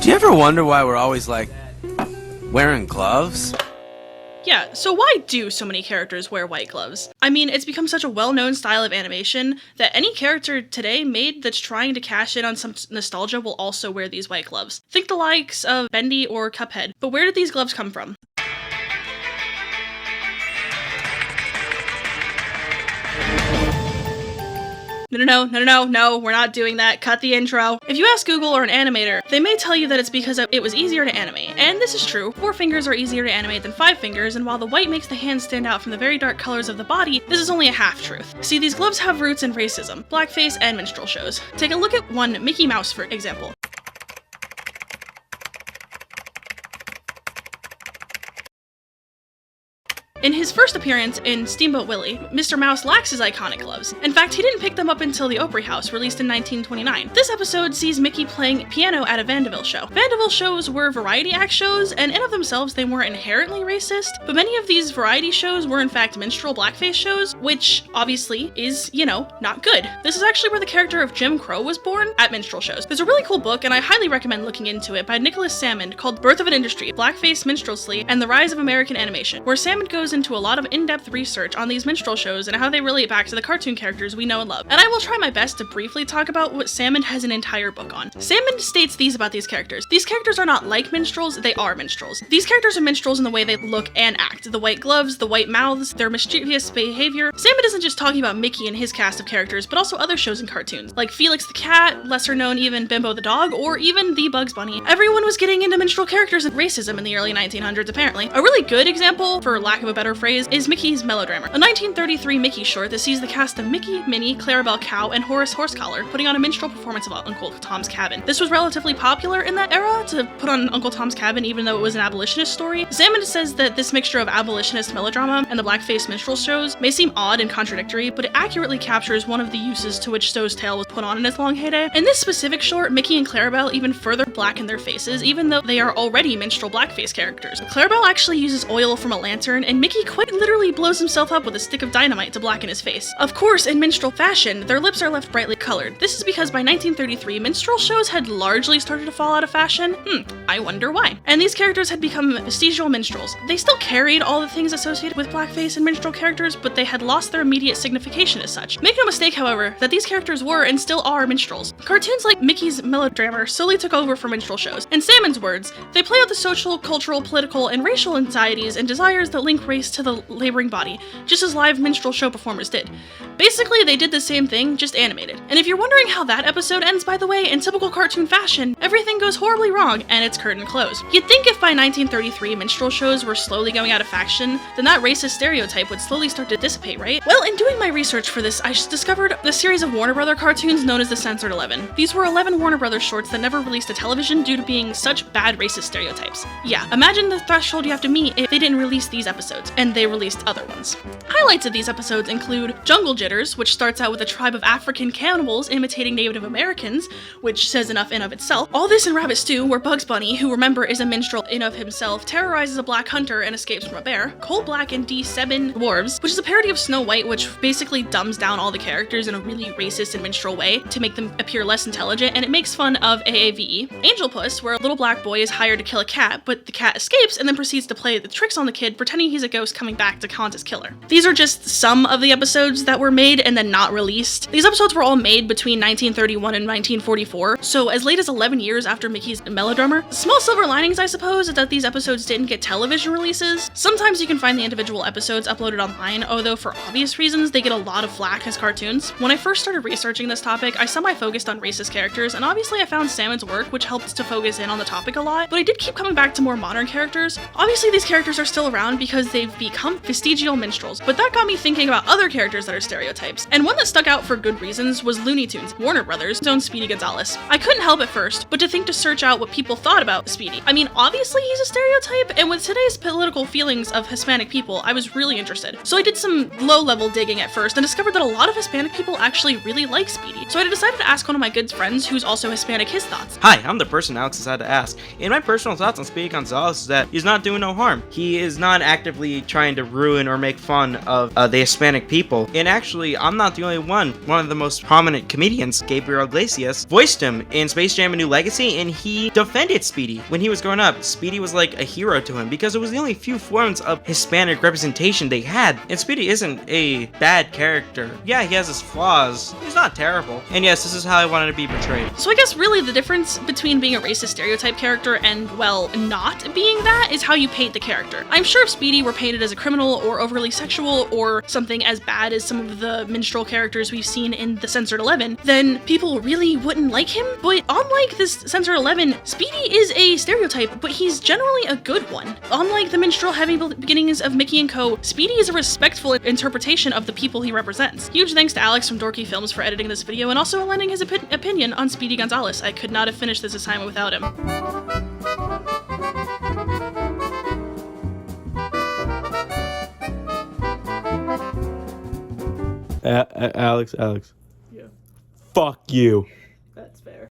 Do you ever wonder why we're always, like, wearing gloves? Yeah, so why do so many characters wear white gloves? I mean, it's become such a well-known style of animation that any character today made that's trying to cash in on some nostalgia will also wear these white gloves. Think the likes of Bendy or Cuphead. But where did these gloves come from? No, we're not doing that. Cut the intro. If you ask Google or an animator, they may tell you that it's because it was easier to animate. And this is true. 4 fingers are easier to animate than 5 fingers, and while the white makes the hands stand out from the very dark colors of the body, this is only a half-truth. See, these gloves have roots in racism, blackface, and minstrel shows. Take a look at one Mickey Mouse, for example. In his first appearance in Steamboat Willie, Mr. Mouse lacks his iconic gloves. In fact, he didn't pick them up until The Opry House, released in 1929. This episode sees Mickey playing piano at a vaudeville show. Vaudeville shows were variety act shows, and in of themselves they weren't inherently racist, but many of these variety shows were in fact minstrel blackface shows, which obviously is, not good. This is actually where the character of Jim Crow was born, at minstrel shows. There's a really cool book, and I highly recommend looking into it, by Nicholas Sammond, called Birth of an Industry, Blackface Minstrelsy, and the Rise of American Animation, where Sammond goes into a lot of in-depth research on these minstrel shows and how they relate back to the cartoon characters we know and love. And I will try my best to briefly talk about what Sammond has an entire book on. Sammond states these about these characters. These characters are not like minstrels, they are minstrels. These characters are minstrels in the way they look and act. The white gloves, the white mouths, their mischievous behavior. Sammond isn't just talking about Mickey and his cast of characters, but also other shows and cartoons, like Felix the Cat, lesser known even Bimbo the Dog, or even the Bugs Bunny. Everyone was getting into minstrel characters and racism in the early 1900s, apparently. A really good example, for lack of a better phrase, is Mickey's Melodrama, a 1933 Mickey short that sees the cast of Mickey, Minnie, Clarabelle Cow, and Horace Horsecollar putting on a minstrel performance of Uncle Tom's Cabin. This was relatively popular in that era, to put on Uncle Tom's Cabin even though it was an abolitionist story. Sammond says that this mixture of abolitionist melodrama and the blackface minstrel shows may seem odd and contradictory, but it accurately captures one of the uses to which Stowe's tale was put on in its long heyday. In this specific short, Mickey and Clarabelle even further blacken their faces, even though they are already minstrel blackface characters. Clarabelle actually uses oil from a lantern, and Mickey quite literally blows himself up with a stick of dynamite to blacken his face. Of course, in minstrel fashion, their lips are left brightly colored. This is because by 1933, minstrel shows had largely started to fall out of fashion. I wonder why. And these characters had become vestigial minstrels. They still carried all the things associated with blackface and minstrel characters, but they had lost their immediate signification as such. Make no mistake, however, that these characters were and still are minstrels. Cartoons like Mickey's Melodrama slowly took over for minstrel shows. In Sammond's words, they play out the social, cultural, political, and racial anxieties and desires that link race to the laboring body, just as live minstrel show performers did. Basically, they did the same thing, just animated. And if you're wondering how that episode ends, by the way, in typical cartoon fashion, everything goes horribly wrong, and it's curtain close. You'd think if by 1933 minstrel shows were slowly going out of fashion, then that racist stereotype would slowly start to dissipate, right? Well, in doing my research for this, I discovered the series of Warner Brothers cartoons known as the Censored 11. These were 11 Warner Brothers shorts that never released to television due to being such bad racist stereotypes. Yeah, imagine the threshold you have to meet if they didn't release these episodes, and they released other ones. Highlights of these episodes include Jungle Jitters, which starts out with a tribe of African cannibals imitating Native Americans, which says enough in of itself. All This in Rabbit Stew, where Bugs Bunny, who remember is a minstrel in of himself, terrorizes a black hunter and escapes from a bear. Coal Black and D7 Dwarves, which is a parody of Snow White, which basically dumbs down all the characters in a really racist and minstrel way to make them appear less intelligent, and it makes fun of AAVE. Angel Puss, where a little black boy is hired to kill a cat, but the cat escapes and then proceeds to play the tricks on the kid, pretending he's a ghost coming back to haunt his killer. These are just some of the episodes that were made and then not released. These episodes were all made between 1931 and 1944, so as late as 11 years after Mickey's Melodrama. Small silver linings, I suppose, is that these episodes didn't get television releases. Sometimes you can find the individual episodes uploaded online, although for obvious reasons they get a lot of flack as cartoons. When I first started researching this topic, I semi-focused on racist characters, and obviously I found Sammond's work, which helped to focus in on the topic a lot, but I did keep coming back to more modern characters. Obviously these characters are still around because they've become vestigial minstrels, but that got me thinking about other characters that are stereotypes, and one that stuck out for good reasons was Looney Tunes, Warner Brothers' own Speedy Gonzales. I couldn't help at first but to think to search out what people thought about Speedy. I mean, obviously he's a stereotype, and with today's political feelings of Hispanic people, I was really interested. So I did some low-level digging at first and discovered that a lot of Hispanic people actually really like Speedy. So I decided to ask one of my good friends who's also Hispanic his thoughts. Hi, I'm the person Alex decided to ask. And my personal thoughts on Speedy Gonzales is that he's not doing no harm. He is not actively constantly trying to ruin or make fun of the Hispanic people. And actually, I'm not the only one. One of the most prominent comedians, Gabriel Iglesias, voiced him in Space Jam: A New Legacy, and he defended Speedy when he was growing up. Speedy was like a hero to him because it was the only few forms of Hispanic representation they had. And Speedy isn't a bad character. Yeah, he has his flaws. He's not terrible. And yes, this is how I wanted to be portrayed. So I guess really the difference between being a racist stereotype character and, well, not being that is how you paint the character. I'm sure if Speedy were painted as a criminal or overly sexual or something as bad as some of the minstrel characters we've seen in the Censored 11, then people really wouldn't like him. But unlike this Censored 11, Speedy is a stereotype, but he's generally a good one. Unlike the minstrel heavy beginnings of Mickey and Co., Speedy is a respectful interpretation of the people he represents. Huge thanks to Alex from Dorky Films for editing this video and also lending his opinion on Speedy Gonzalez. I could not have finished this assignment without him. Alex. Yeah. Fuck you.